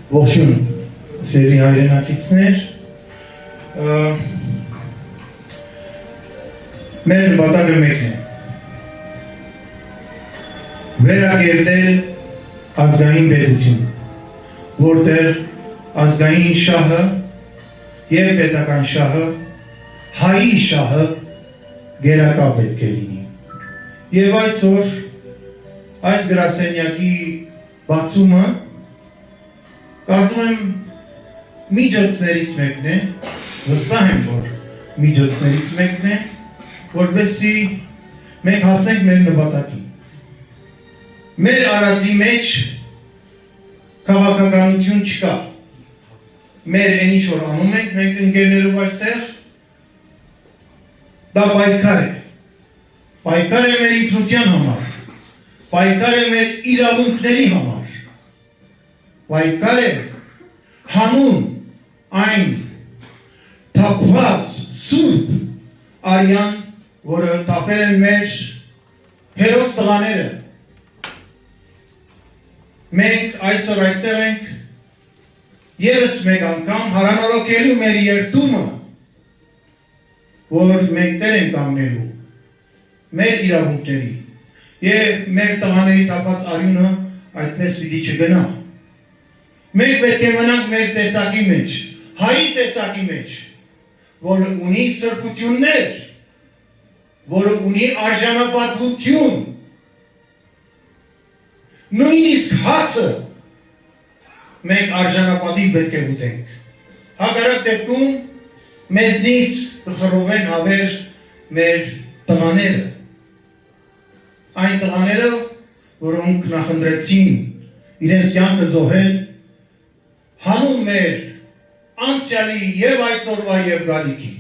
Ողջույն, սիրելի հայրենակիցներ, մեր նպատակը մեկն է, վերակերտել ազգային պետություն, որտեղ ազգային շահը և պետական շահը, հայի շահը գերակա պետք է լինի։ Եվ այսօր այս գրասենյակի բացումը կարծում եմ միջոցներից մեկն է, վստահ եմ, որ միջոցներից մեկն է, որպեսզի մենք հասնենք մեր նպատակին։ Մեր արածի մեջ քաղաքականություն չկա։ Մեր այն ինչ որ անում ենք, մենք ընկերներով այստեղ, դա պայքար է։ Պայքար է մեր ինքնության համար, պայքար է մեր իրավունքների համար, պայքար է հանուն այն թափված սուրբ արյան, որը թափել են մեր հերոս տղաները։ Մենք այսօր այստեղ ենք ևս մեկ անգամ հարանորոգելու մեր երդումը, որ մենք տեր ենք կանգնելու մեր իրավունքների և մեր տղաների թափած արյունը այդպես պիտի չգնա։ Մենք պետք է մնանք մեր տեսակի մեջ, հայի տեսակի մեջ, որը ունի սրբություններ, որը ունի արժանապատվություն, նույնիսկ հացը մենք արժանապատիվ պետք է ուտենք։ Հակառակ դեպքում մեզնից կխռովեն հավեր մեր տղաները, այն տղաները, որոնք նախընտրեցին իրենց կյանքը զոհել հանուն մեր անցյալի և այսօրվա և գալիքի։